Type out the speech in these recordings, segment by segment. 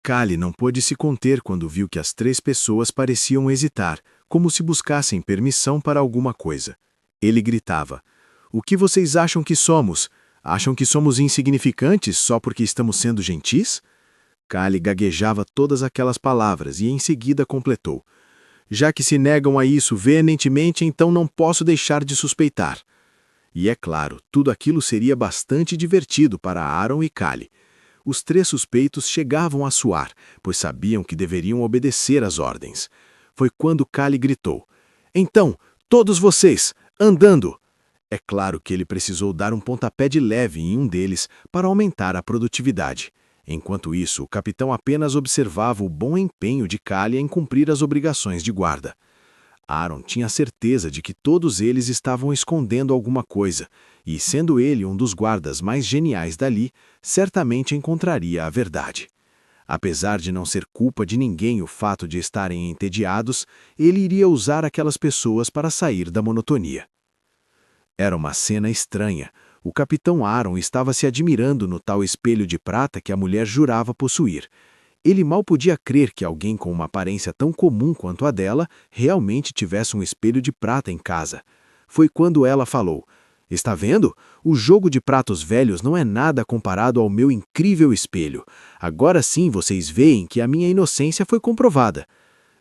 Kali não pôde se conter quando viu que as três pessoas pareciam hesitar, como se buscassem permissão para alguma coisa. Ele gritava: "O que vocês acham que somos? Acham que somos insignificantes só porque estamos sendo gentis?" Kali gaguejava todas aquelas palavras e em seguida completou: "Já que se negam a isso veementemente, então não posso deixar de suspeitar." E é claro, tudo aquilo seria bastante divertido para Aaron e Kali. Os três suspeitos chegavam a suar, pois sabiam que deveriam obedecer às ordens. Foi quando Kali gritou: "Então, todos vocês, andando!" É claro que ele precisou dar um pontapé de leve em um deles para aumentar a produtividade. Enquanto isso, o capitão apenas observava o bom empenho de Kali em cumprir as obrigações de guarda. Aaron tinha certeza de que todos eles estavam escondendo alguma coisa, e, sendo ele um dos guardas mais geniais dali, certamente encontraria a verdade. Apesar de não ser culpa de ninguém o fato de estarem entediados, ele iria usar aquelas pessoas para sair da monotonia. Era uma cena estranha. O capitão Aaron estava se admirando no tal espelho de prata que a mulher jurava possuir. Ele mal podia crer que alguém com uma aparência tão comum quanto a dela realmente tivesse um espelho de prata em casa. Foi quando ela falou: "Está vendo? O jogo de pratos velhos não é nada comparado ao meu incrível espelho. Agora sim vocês veem que a minha inocência foi comprovada."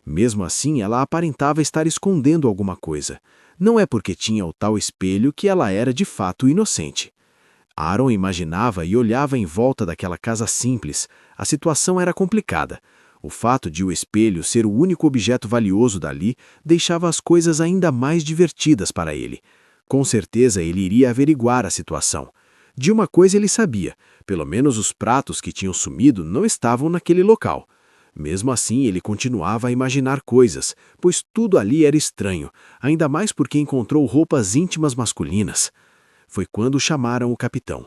Mesmo assim, ela aparentava estar escondendo alguma coisa. Não é porque tinha o tal espelho que ela era de fato inocente. Aaron imaginava e olhava em volta daquela casa simples. A situação era complicada. O fato de o espelho ser o único objeto valioso dali deixava as coisas ainda mais divertidas para ele. Com certeza ele iria averiguar a situação. De uma coisa ele sabia: pelo menos os pratos que tinham sumido não estavam naquele local. Mesmo assim, ele continuava a imaginar coisas, pois tudo ali era estranho, ainda mais porque encontrou roupas íntimas masculinas. Foi quando chamaram o capitão.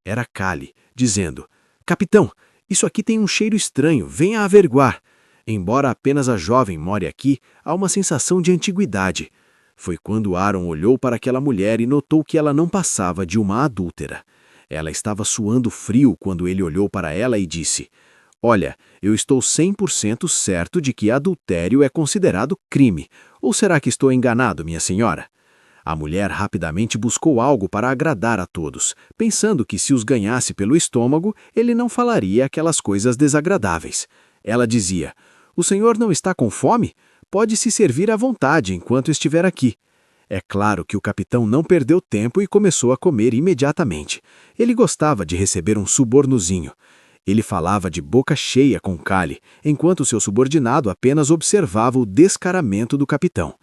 Era Kali, dizendo: "Capitão, isso aqui tem um cheiro estranho, venha averiguar." Embora apenas a jovem more aqui, há uma sensação de antiguidade. Foi quando Aaron olhou para aquela mulher e notou que ela não passava de uma adúltera. Ela estava suando frio quando ele olhou para ela e disse: "Olha, eu estou 100% certo de que adultério é considerado crime. Ou será que estou enganado, minha senhora?" A mulher rapidamente buscou algo para agradar a todos, pensando que se os ganhasse pelo estômago, ele não falaria aquelas coisas desagradáveis. Ela dizia: "O senhor não está com fome? Pode se servir à vontade enquanto estiver aqui." É claro que o capitão não perdeu tempo e começou a comer imediatamente. Ele gostava de receber um subornozinho. Ele falava de boca cheia com Kali, enquanto seu subordinado apenas observava o descaramento do capitão.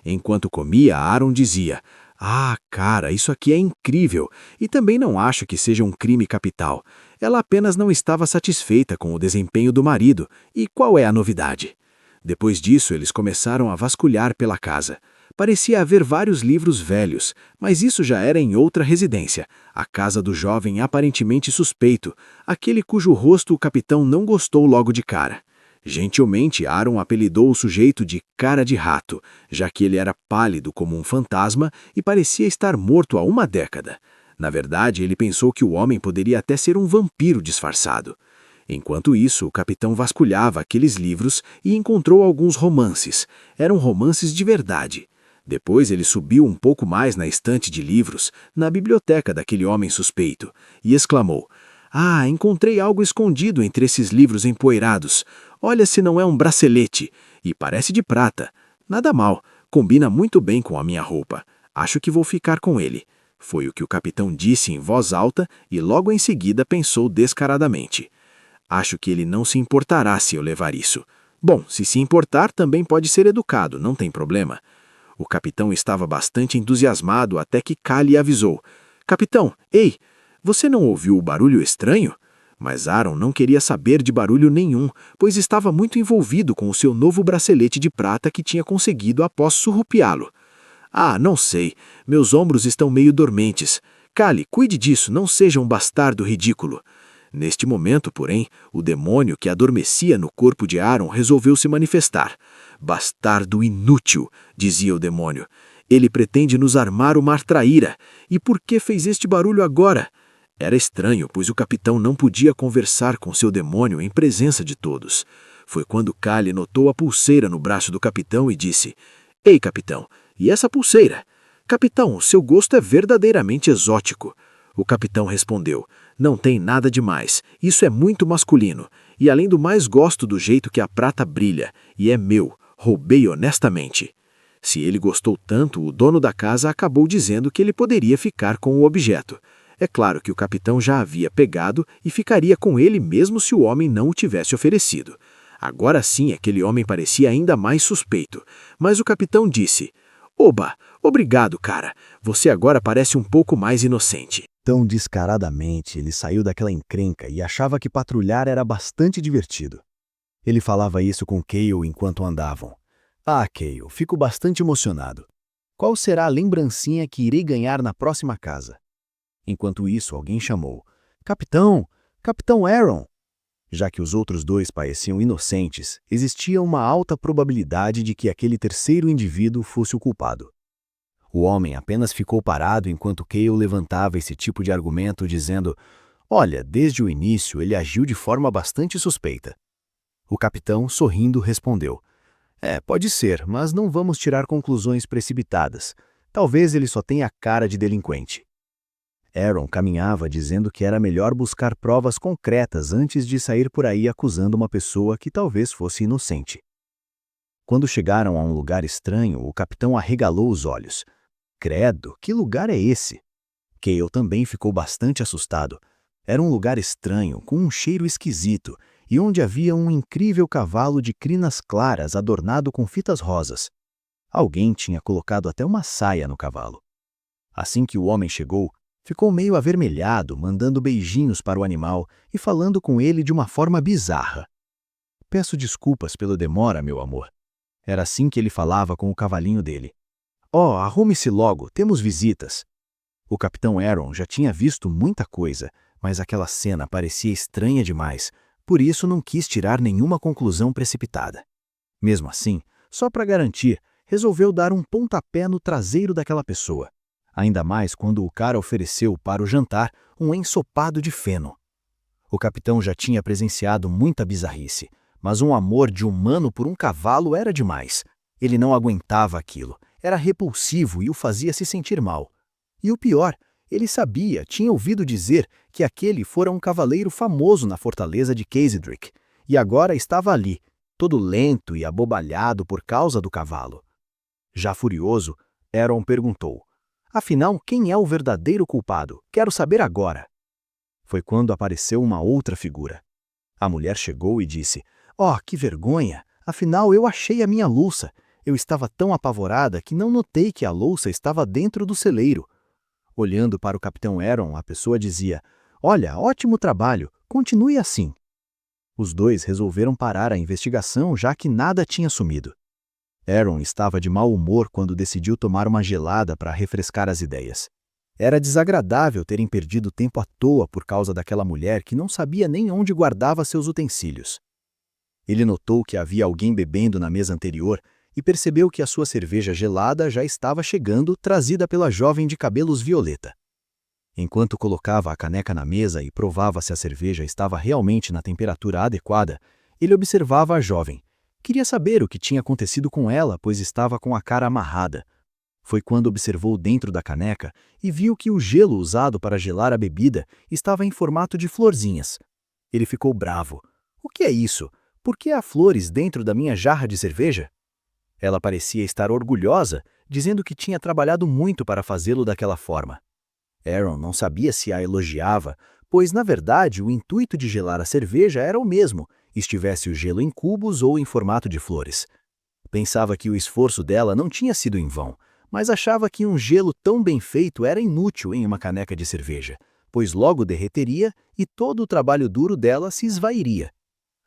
Enquanto comia, Aaron dizia: "Ah, cara, isso aqui é incrível, e também não acho que seja um crime capital. Ela apenas não estava satisfeita com o desempenho do marido, e qual é a novidade?" Depois disso, eles começaram a vasculhar pela casa. Parecia haver vários livros velhos, mas isso já era em outra residência, a casa do jovem aparentemente suspeito, aquele cujo rosto o capitão não gostou logo de cara. Gentilmente, Aaron apelidou o sujeito de Cara de Rato, já que ele era pálido como um fantasma e parecia estar morto há uma década. Na verdade, ele pensou que o homem poderia até ser um vampiro disfarçado. Enquanto isso, o capitão vasculhava aqueles livros e encontrou alguns romances. Eram romances de verdade. Depois ele subiu um pouco mais na estante de livros, na biblioteca daquele homem suspeito, e exclamou: "Ah, encontrei algo escondido entre esses livros empoeirados. Olha se não é um bracelete. E parece de prata. Nada mal, combina muito bem com a minha roupa. Acho que vou ficar com ele." Foi o que o capitão disse em voz alta e logo em seguida pensou descaradamente: "Acho que ele não se importará se eu levar isso. Bom, se importar, também pode ser educado, não tem problema." O capitão estava bastante entusiasmado até que Kali avisou: "Capitão, ei, você não ouviu o barulho estranho?" Mas Aaron não queria saber de barulho nenhum, pois estava muito envolvido com o seu novo bracelete de prata que tinha conseguido após surrupiá-lo. "Ah, não sei, meus ombros estão meio dormentes. Kali, cuide disso, não seja um bastardo ridículo." Neste momento, porém, o demônio que adormecia no corpo de Aaron resolveu se manifestar. "Bastardo inútil", dizia o demônio. "Ele pretende nos armar uma traíra. E por que fez este barulho agora?" Era estranho, pois o capitão não podia conversar com seu demônio em presença de todos. Foi quando Callie notou a pulseira no braço do capitão e disse: Ei, capitão, e essa pulseira? Capitão, seu gosto é verdadeiramente exótico. O capitão respondeu: Não tem nada demais, isso é muito masculino. E além do mais gosto do jeito que a prata brilha, e é meu, roubei honestamente. Se ele gostou tanto, o dono da casa acabou dizendo que ele poderia ficar com o objeto. É claro que o capitão já havia pegado e ficaria com ele mesmo se o homem não o tivesse oferecido. Agora sim, aquele homem parecia ainda mais suspeito. Mas o capitão disse: Oba, obrigado, cara. Você agora parece um pouco mais inocente. Tão descaradamente, ele saiu daquela encrenca e achava que patrulhar era bastante divertido. Ele falava isso com Cale enquanto andavam. Ah, Cale, fico bastante emocionado. Qual será a lembrancinha que irei ganhar na próxima casa? Enquanto isso, alguém chamou: Capitão! Capitão Aaron! Já que os outros dois pareciam inocentes, existia uma alta probabilidade de que aquele terceiro indivíduo fosse o culpado. O homem apenas ficou parado enquanto Cale levantava esse tipo de argumento, dizendo: Olha, desde o início ele agiu de forma bastante suspeita. O capitão, sorrindo, respondeu: Pode ser, mas não vamos tirar conclusões precipitadas. Talvez ele só tenha cara de delinquente. Aaron caminhava dizendo que era melhor buscar provas concretas antes de sair por aí acusando uma pessoa que talvez fosse inocente. Quando chegaram a um lugar estranho, o capitão arregalou os olhos. Credo, que lugar é esse? Cale também ficou bastante assustado. Era um lugar estranho, com um cheiro esquisito, e onde havia um incrível cavalo de crinas claras adornado com fitas rosas. Alguém tinha colocado até uma saia no cavalo. Assim que o homem chegou, ficou meio avermelhado, mandando beijinhos para o animal e falando com ele de uma forma bizarra. Peço desculpas pela demora, meu amor. Era assim que ele falava com o cavalinho dele. Oh, arrume-se logo, temos visitas. O capitão Aaron já tinha visto muita coisa, mas aquela cena parecia estranha demais, por isso não quis tirar nenhuma conclusão precipitada. Mesmo assim, só para garantir, resolveu dar um pontapé no traseiro daquela pessoa. Ainda mais quando o cara ofereceu para o jantar um ensopado de feno. O capitão já tinha presenciado muita bizarrice, mas um amor de humano por um cavalo era demais. Ele não aguentava aquilo, era repulsivo e o fazia se sentir mal. E o pior, ele sabia, tinha ouvido dizer que aquele fora um cavaleiro famoso na fortaleza de Khazad-dûr, e agora estava ali, todo lento e abobalhado por causa do cavalo. Já furioso, Aaron perguntou: Afinal, quem é o verdadeiro culpado? Quero saber agora. Foi quando apareceu uma outra figura. A mulher chegou e disse: Oh, que vergonha! Afinal, eu achei a minha louça. Eu estava tão apavorada que não notei que a louça estava dentro do celeiro. Olhando para o capitão Aaron, a pessoa dizia: Olha, ótimo trabalho, continue assim. Os dois resolveram parar a investigação, já que nada tinha sumido. Aaron estava de mau humor quando decidiu tomar uma gelada para refrescar as ideias. Era desagradável terem perdido tempo à toa por causa daquela mulher que não sabia nem onde guardava seus utensílios. Ele notou que havia alguém bebendo na mesa anterior e percebeu que a sua cerveja gelada já estava chegando, trazida pela jovem de cabelos violeta. Enquanto colocava a caneca na mesa e provava se a cerveja estava realmente na temperatura adequada, ele observava a jovem. Queria saber o que tinha acontecido com ela, pois estava com a cara amarrada. Foi quando observou dentro da caneca e viu que o gelo usado para gelar a bebida estava em formato de florzinhas. Ele ficou bravo. O que é isso? Por que há flores dentro da minha jarra de cerveja? Ela parecia estar orgulhosa, dizendo que tinha trabalhado muito para fazê-lo daquela forma. Aaron não sabia se a elogiava, pois, na verdade, o intuito de gelar a cerveja era o mesmo, estivesse o gelo em cubos ou em formato de flores. Pensava que o esforço dela não tinha sido em vão, mas achava que um gelo tão bem feito era inútil em uma caneca de cerveja, pois logo derreteria e todo o trabalho duro dela se esvairia.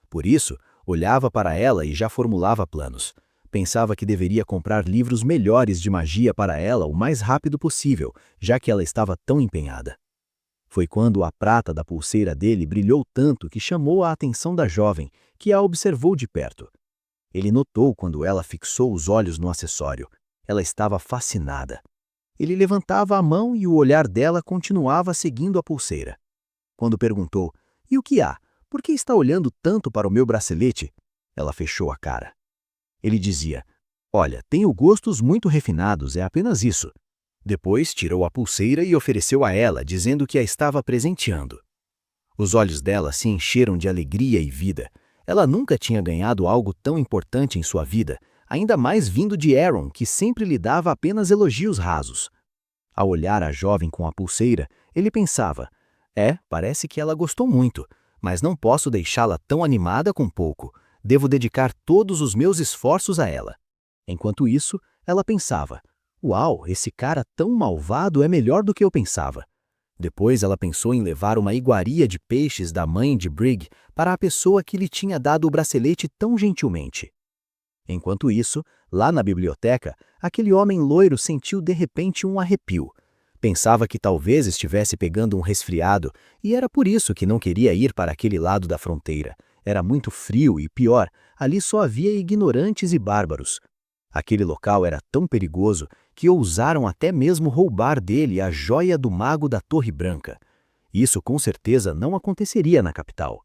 Por isso, olhava para ela e já formulava planos. Pensava que deveria comprar livros melhores de magia para ela o mais rápido possível, já que ela estava tão empenhada. Foi quando a prata da pulseira dele brilhou tanto que chamou a atenção da jovem, que a observou de perto. Ele notou quando ela fixou os olhos no acessório. Ela estava fascinada. Ele levantava a mão e o olhar dela continuava seguindo a pulseira. Quando perguntou, "E o que há? Por que está olhando tanto para o meu bracelete?" Ela fechou a cara. Ele dizia, "Olha, tenho gostos muito refinados, é apenas isso." Depois tirou a pulseira e ofereceu a ela, dizendo que a estava presenteando. Os olhos dela se encheram de alegria e vida. Ela nunca tinha ganhado algo tão importante em sua vida, ainda mais vindo de Aaron, que sempre lhe dava apenas elogios rasos. Ao olhar a jovem com a pulseira, ele pensava, parece que ela gostou muito, mas não posso deixá-la tão animada com pouco. Devo dedicar todos os meus esforços a ela. Enquanto isso, ela pensava, uau, esse cara tão malvado é melhor do que eu pensava. Depois ela pensou em levar uma iguaria de peixes da mãe de Brig para a pessoa que lhe tinha dado o bracelete tão gentilmente. Enquanto isso, lá na biblioteca, aquele homem loiro sentiu de repente um arrepio. Pensava que talvez estivesse pegando um resfriado, e era por isso que não queria ir para aquele lado da fronteira. Era muito frio e, pior, ali só havia ignorantes e bárbaros. Aquele local era tão perigoso que ousaram até mesmo roubar dele a joia do mago da Torre Branca. Isso com certeza não aconteceria na capital.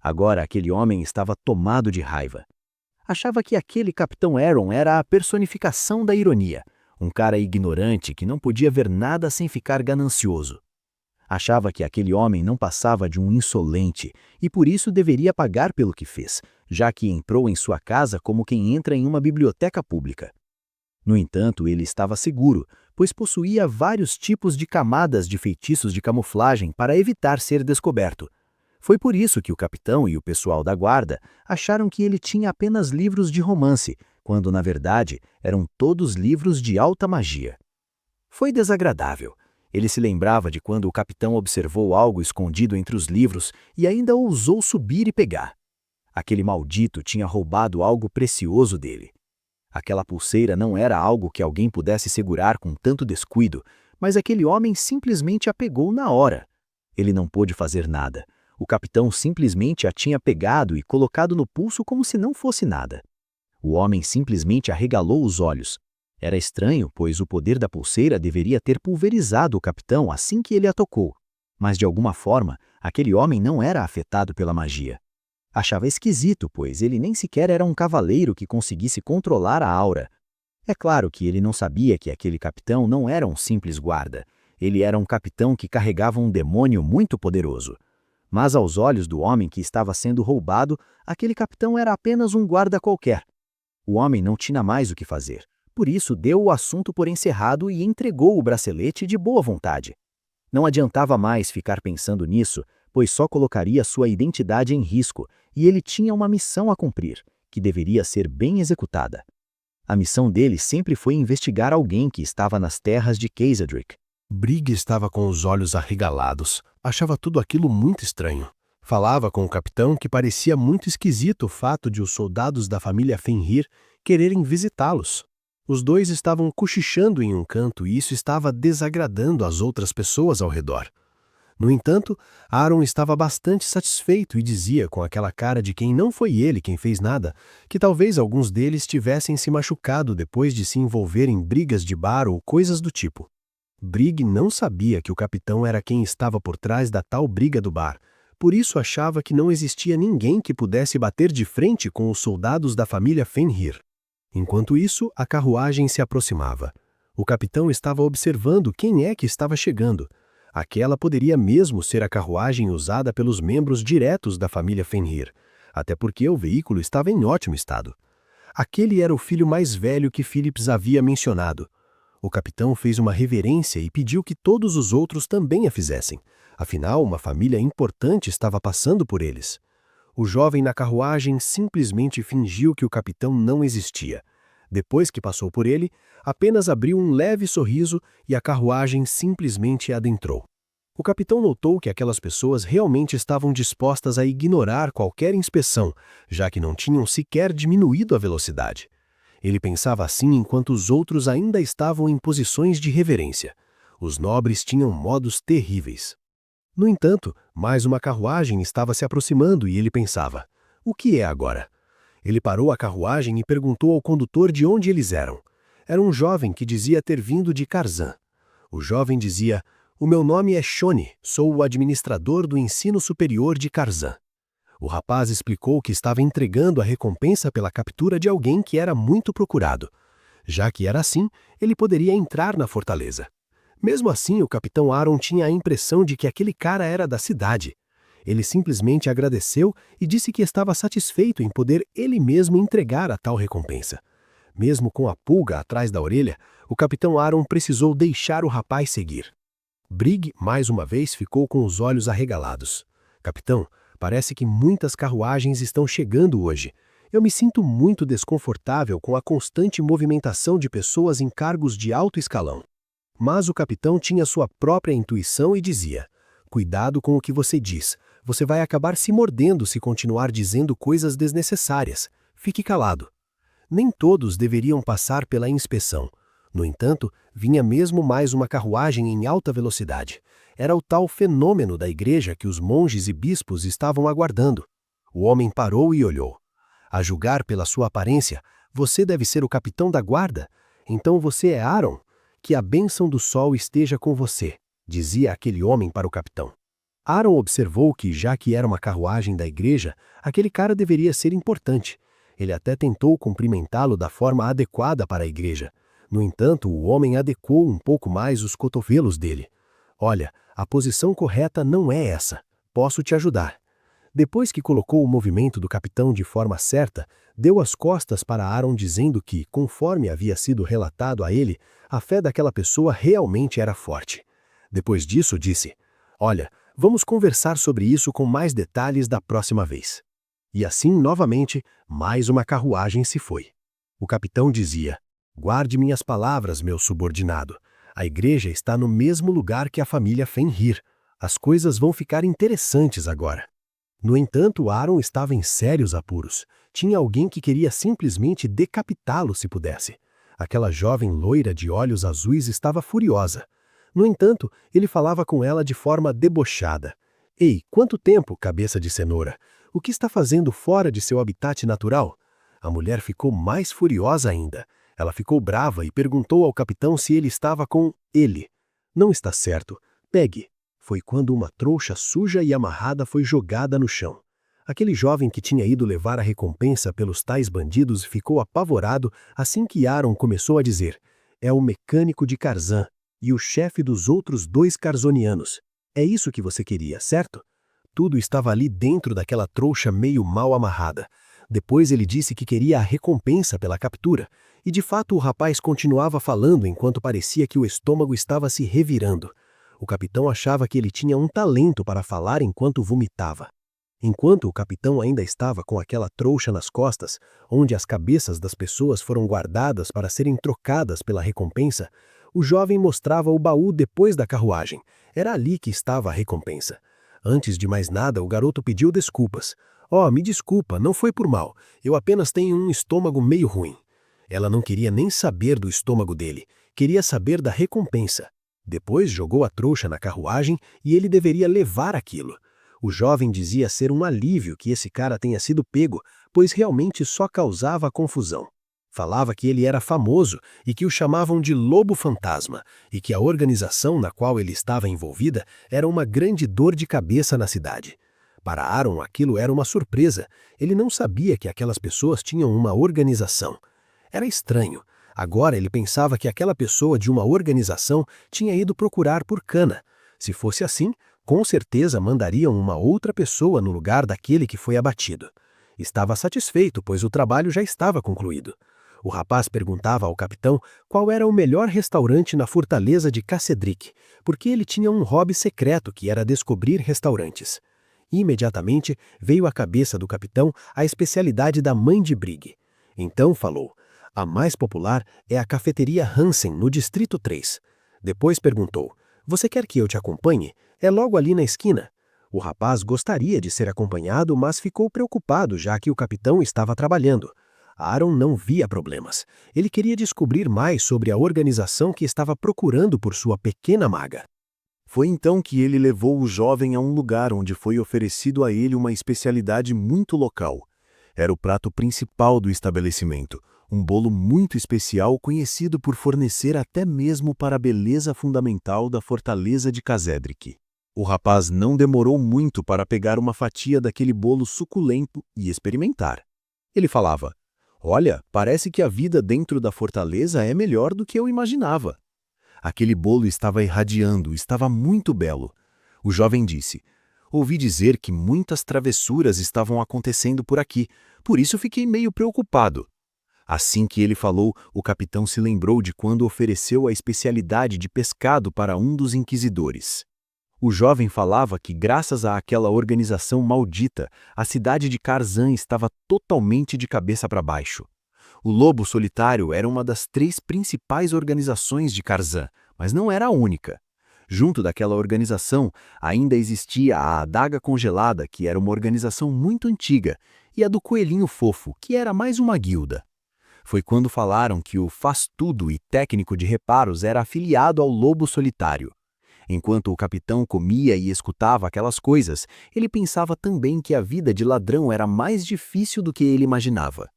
Agora aquele homem estava tomado de raiva. Achava que aquele Capitão Aaron era a personificação da ironia, um cara ignorante que não podia ver nada sem ficar ganancioso. Achava que aquele homem não passava de um insolente e por isso deveria pagar pelo que fez, já que entrou em sua casa como quem entra em uma biblioteca pública. No entanto, ele estava seguro, pois possuía vários tipos de camadas de feitiços de camuflagem para evitar ser descoberto. Foi por isso que o capitão e o pessoal da guarda acharam que ele tinha apenas livros de romance, quando na verdade eram todos livros de alta magia. Foi desagradável. Ele se lembrava de quando o capitão observou algo escondido entre os livros e ainda ousou subir e pegar. Aquele maldito tinha roubado algo precioso dele. Aquela pulseira não era algo que alguém pudesse segurar com tanto descuido, mas aquele homem simplesmente a pegou na hora. Ele não pôde fazer nada. O capitão simplesmente a tinha pegado e colocado no pulso como se não fosse nada. O homem simplesmente arregalou os olhos. Era estranho, pois o poder da pulseira deveria ter pulverizado o capitão assim que ele a tocou. Mas de alguma forma, aquele homem não era afetado pela magia. Achava esquisito, pois ele nem sequer era um cavaleiro que conseguisse controlar a aura. É claro que ele não sabia que aquele capitão não era um simples guarda. Ele era um capitão que carregava um demônio muito poderoso. Mas aos olhos do homem que estava sendo roubado, aquele capitão era apenas um guarda qualquer. O homem não tinha mais o que fazer. Por isso, deu o assunto por encerrado e entregou o bracelete de boa vontade. Não adiantava mais ficar pensando nisso, pois só colocaria sua identidade em risco, e ele tinha uma missão a cumprir, que deveria ser bem executada. A missão dele sempre foi investigar alguém que estava nas terras de Khazad-dûr. Brig estava com os olhos arregalados. Achava tudo aquilo muito estranho. Falava com o capitão que parecia muito esquisito o fato de os soldados da família Fenrir quererem visitá-los. Os dois estavam cochichando em um canto e isso estava desagradando as outras pessoas ao redor. No entanto, Aaron estava bastante satisfeito e dizia com aquela cara de quem não foi ele quem fez nada, que talvez alguns deles tivessem se machucado depois de se envolver em brigas de bar ou coisas do tipo. Brig não sabia que o capitão era quem estava por trás da tal briga do bar, por isso achava que não existia ninguém que pudesse bater de frente com os soldados da família Fenrir. Enquanto isso, a carruagem se aproximava. O capitão estava observando quem é que estava chegando. Aquela poderia mesmo ser a carruagem usada pelos membros diretos da família Fenrir, até porque o veículo estava em ótimo estado. Aquele era o filho mais velho que Phillips havia mencionado. O capitão fez uma reverência e pediu que todos os outros também a fizessem. Afinal, uma família importante estava passando por eles. O jovem na carruagem simplesmente fingiu que o capitão não existia. Depois que passou por ele, apenas abriu um leve sorriso e a carruagem simplesmente adentrou. O capitão notou que aquelas pessoas realmente estavam dispostas a ignorar qualquer inspeção, já que não tinham sequer diminuído a velocidade. Ele pensava assim enquanto os outros ainda estavam em posições de reverência. Os nobres tinham modos terríveis. No entanto, mais uma carruagem estava se aproximando e ele pensava, o que é agora? Ele parou a carruagem e perguntou ao condutor de onde eles eram. Era um jovem que dizia ter vindo de Karzan. O jovem dizia, O meu nome é Shone, sou o administrador do ensino superior de Karzan. O rapaz explicou que estava entregando a recompensa pela captura de alguém que era muito procurado. Já que era assim, ele poderia entrar na fortaleza. Mesmo assim, o capitão Aaron tinha a impressão de que aquele cara era da cidade. Ele simplesmente agradeceu e disse que estava satisfeito em poder ele mesmo entregar a tal recompensa. Mesmo com a pulga atrás da orelha, o capitão Aaron precisou deixar o rapaz seguir. Brigg, mais uma vez, ficou com os olhos arregalados. Capitão, parece que muitas carruagens estão chegando hoje. Eu me sinto muito desconfortável com a constante movimentação de pessoas em cargos de alto escalão. Mas o capitão tinha sua própria intuição e dizia: cuidado com o que você diz. Você vai acabar se mordendo se continuar dizendo coisas desnecessárias. Fique calado. Nem todos deveriam passar pela inspeção. No entanto, vinha mesmo mais uma carruagem em alta velocidade. Era o tal fenômeno da igreja que os monges e bispos estavam aguardando. O homem parou e olhou. A julgar pela sua aparência, você deve ser o capitão da guarda. Então você é Aaron? Que a bênção do sol esteja com você, dizia aquele homem para o capitão. Aaron observou que, já que era uma carruagem da igreja, aquele cara deveria ser importante. Ele até tentou cumprimentá-lo da forma adequada para a igreja. No entanto, o homem adequou um pouco mais os cotovelos dele. Olha, a posição correta não é essa. Posso te ajudar. Depois que colocou o movimento do capitão de forma certa, deu as costas para Aaron dizendo que, conforme havia sido relatado a ele, a fé daquela pessoa realmente era forte. Depois disso, disse: olha, vamos conversar sobre isso com mais detalhes da próxima vez. E assim, novamente, mais uma carruagem se foi. O capitão dizia: guarde minhas palavras, meu subordinado. A igreja está no mesmo lugar que a família Fenrir. As coisas vão ficar interessantes agora. No entanto, Aaron estava em sérios apuros. Tinha alguém que queria simplesmente decapitá-lo se pudesse. Aquela jovem loira de olhos azuis estava furiosa. No entanto, ele falava com ela de forma debochada. Ei, quanto tempo, cabeça de cenoura? O que está fazendo fora de seu habitat natural? A mulher ficou mais furiosa ainda. Ela ficou brava e perguntou ao capitão se ele estava com ele. Não está certo. Pegue. Foi quando uma trouxa suja e amarrada foi jogada no chão. Aquele jovem que tinha ido levar a recompensa pelos tais bandidos ficou apavorado assim que Aaron começou a dizer: é o mecânico de Karzan e o chefe dos outros 2 carzonianos. É isso que você queria, certo? Tudo estava ali dentro daquela trouxa meio mal amarrada. Depois ele disse que queria a recompensa pela captura, e de fato o rapaz continuava falando enquanto parecia que o estômago estava se revirando. O capitão achava que ele tinha um talento para falar enquanto vomitava. Enquanto o capitão ainda estava com aquela trouxa nas costas, onde as cabeças das pessoas foram guardadas para serem trocadas pela recompensa, o jovem mostrava o baú depois da carruagem. Era ali que estava a recompensa. Antes de mais nada, o garoto pediu desculpas. Me desculpa, não foi por mal. Eu apenas tenho um estômago meio ruim. Ela não queria nem saber do estômago dele. Queria saber da recompensa. Depois jogou a trouxa na carruagem e ele deveria levar aquilo. O jovem dizia ser um alívio que esse cara tenha sido pego, pois realmente só causava confusão. Falava que ele era famoso e que o chamavam de Lobo Fantasma, e que a organização na qual ele estava envolvida era uma grande dor de cabeça na cidade. Para Aaron, aquilo era uma surpresa. Ele não sabia que aquelas pessoas tinham uma organização. Era estranho. Agora ele pensava que aquela pessoa de uma organização tinha ido procurar por Cana. Se fosse assim, com certeza mandariam uma outra pessoa no lugar daquele que foi abatido. Estava satisfeito, pois o trabalho já estava concluído. O rapaz perguntava ao capitão qual era o melhor restaurante na fortaleza de Cassedric, porque ele tinha um hobby secreto que era descobrir restaurantes. Imediatamente veio à cabeça do capitão a especialidade da mãe de Brigg. Então falou: a mais popular é a cafeteria Hansen, no Distrito 3. Depois perguntou: você quer que eu te acompanhe? É logo ali na esquina. O rapaz gostaria de ser acompanhado, mas ficou preocupado já que o capitão estava trabalhando. Aaron não via problemas. Ele queria descobrir mais sobre a organização que estava procurando por sua pequena maga. Foi então que ele levou o jovem a um lugar onde foi oferecido a ele uma especialidade muito local. Era o prato principal do estabelecimento, um bolo muito especial conhecido por fornecer até mesmo para a beleza fundamental da fortaleza de Kazedrik. O rapaz não demorou muito para pegar uma fatia daquele bolo suculento e experimentar. Ele falava: "Olha, parece que a vida dentro da fortaleza é melhor do que eu imaginava." Aquele bolo estava irradiando, estava muito belo. O jovem disse: "Ouvi dizer que muitas travessuras estavam acontecendo por aqui, por isso fiquei meio preocupado." Assim que ele falou, o capitão se lembrou de quando ofereceu a especialidade de pescado para um dos inquisidores. O jovem falava que, graças àquela organização maldita, a cidade de Karzan estava totalmente de cabeça para baixo. O Lobo Solitário era uma das 3 principais organizações de Karzan, mas não era a única. Junto daquela organização, ainda existia a Adaga Congelada, que era uma organização muito antiga, e a do Coelhinho Fofo, que era mais uma guilda. Foi quando falaram que o faz-tudo e técnico de reparos era afiliado ao Lobo Solitário. Enquanto o capitão comia e escutava aquelas coisas, ele pensava também que a vida de ladrão era mais difícil do que ele imaginava.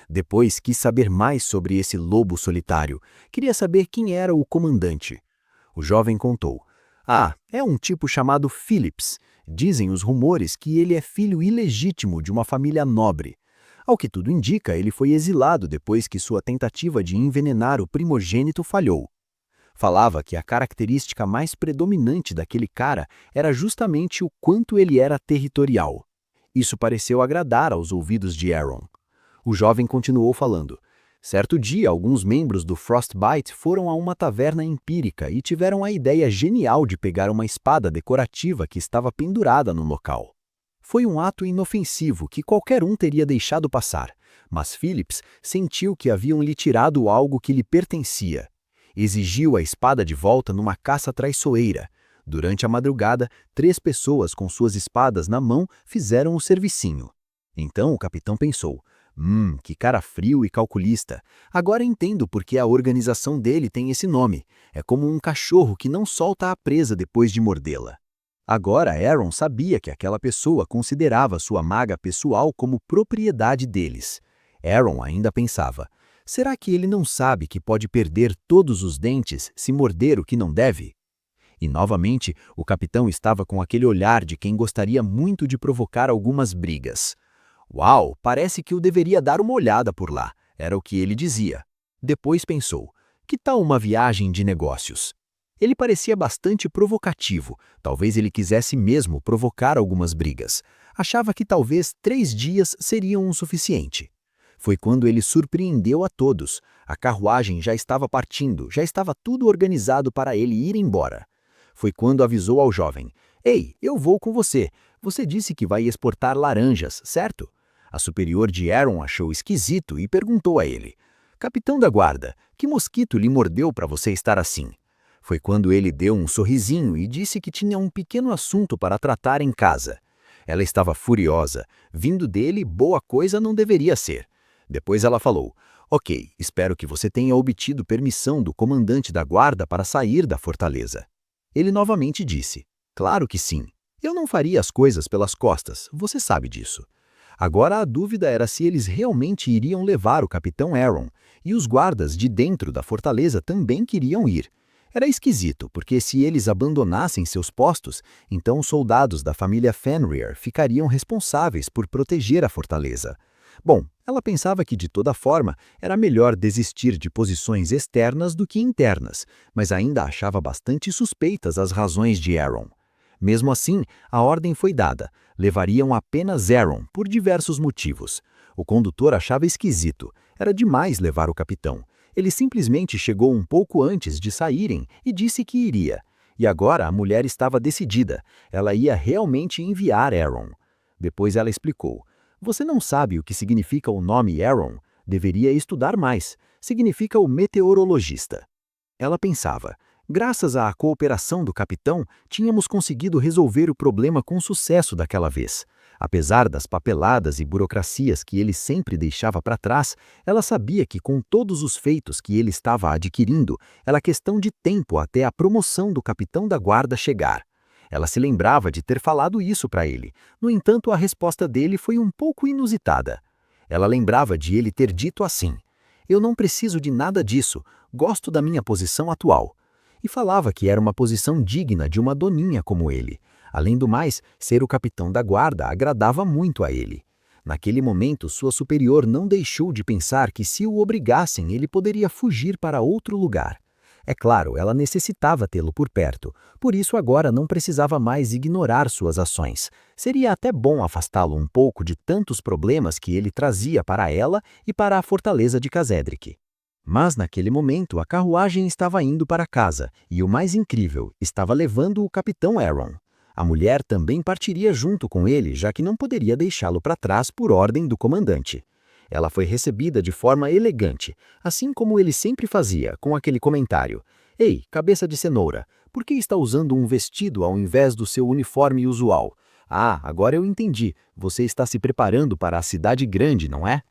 Depois quis saber mais sobre esse Lobo Solitário. Queria saber quem era o comandante. O jovem contou: "Ah, é um tipo chamado Phillips. Dizem os rumores que ele é filho ilegítimo de uma família nobre. Ao que tudo indica, ele foi exilado depois que sua tentativa de envenenar o primogênito falhou. Falava que a característica mais predominante daquele cara era justamente o quanto ele era territorial. Isso pareceu agradar aos ouvidos de Aaron. O jovem continuou falando: "Certo dia, alguns membros do Frostbite foram a uma taverna empírica e tiveram a ideia genial de pegar uma espada decorativa que estava pendurada no local. Foi um ato inofensivo que qualquer um teria deixado passar, mas Phillips sentiu que haviam lhe tirado algo que lhe pertencia. Exigiu a espada de volta numa caça traiçoeira. Durante a madrugada, 3 pessoas com suas espadas na mão fizeram o servicinho. Então o capitão pensou: que cara frio e calculista. Agora entendo por que a organização dele tem esse nome. É como um cachorro que não solta a presa depois de mordê-la." Agora Aaron sabia que aquela pessoa considerava sua maga pessoal como propriedade deles. Aaron ainda pensava: será que ele não sabe que pode perder todos os dentes se morder o que não deve? E novamente o capitão estava com aquele olhar de quem gostaria muito de provocar algumas brigas. "Uau, parece que eu deveria dar uma olhada por lá", era o que ele dizia. Depois pensou: que tal uma viagem de negócios? Ele parecia bastante provocativo, talvez ele quisesse mesmo provocar algumas brigas. Achava que talvez 3 dias seriam o suficiente. Foi quando ele surpreendeu a todos. A carruagem já estava partindo, já estava tudo organizado para ele ir embora. Foi quando avisou ao jovem: "Ei, eu vou com você. Você disse que vai exportar laranjas, certo?" A superior de Aaron achou esquisito e perguntou a ele: "Capitão da guarda, que mosquito lhe mordeu para você estar assim?" Foi quando ele deu um sorrisinho e disse que tinha um pequeno assunto para tratar em casa. Ela estava furiosa. Vindo dele, boa coisa não deveria ser. Depois ela falou: "Ok, espero que você tenha obtido permissão do comandante da guarda para sair da fortaleza." Ele novamente disse: "Claro que sim. Eu não faria as coisas pelas costas, você sabe disso." Agora a dúvida era se eles realmente iriam levar o capitão Aaron, e os guardas de dentro da fortaleza também queriam ir. Era esquisito, porque se eles abandonassem seus postos, então os soldados da família Fenrir ficariam responsáveis por proteger a fortaleza. Bom, ela pensava que de toda forma era melhor desistir de posições externas do que internas, mas ainda achava bastante suspeitas as razões de Aaron. Mesmo assim, a ordem foi dada. Levariam apenas Aaron, por diversos motivos. O condutor achava esquisito. Era demais levar o capitão. Ele simplesmente chegou um pouco antes de saírem e disse que iria. E agora a mulher estava decidida. Ela ia realmente enviar Aaron. Depois ela explicou: "Você não sabe o que significa o nome Aaron? Deveria estudar mais. Significa o meteorologista." Ela pensava: graças à cooperação do capitão, tínhamos conseguido resolver o problema com sucesso daquela vez. Apesar das papeladas e burocracias que ele sempre deixava para trás, ela sabia que com todos os feitos que ele estava adquirindo, era questão de tempo até a promoção do capitão da guarda chegar. Ela se lembrava de ter falado isso para ele. No entanto, a resposta dele foi um pouco inusitada. Ela lembrava de ele ter dito assim: "Eu não preciso de nada disso, gosto da minha posição atual." E falava que era uma posição digna de uma doninha como ele. Além do mais, ser o capitão da guarda agradava muito a ele. Naquele momento, sua superior não deixou de pensar que se o obrigassem, ele poderia fugir para outro lugar. É claro, ela necessitava tê-lo por perto, por isso agora não precisava mais ignorar suas ações. Seria até bom afastá-lo um pouco de tantos problemas que ele trazia para ela e para a fortaleza de Casedric. Mas naquele momento a carruagem estava indo para casa, e o mais incrível, estava levando o capitão Aaron. A mulher também partiria junto com ele, já que não poderia deixá-lo para trás por ordem do comandante. Ela foi recebida de forma elegante, assim como ele sempre fazia, com aquele comentário: "Ei, cabeça de cenoura, por que está usando um vestido ao invés do seu uniforme usual? Ah, agora eu entendi, você está se preparando para a cidade grande, não é?"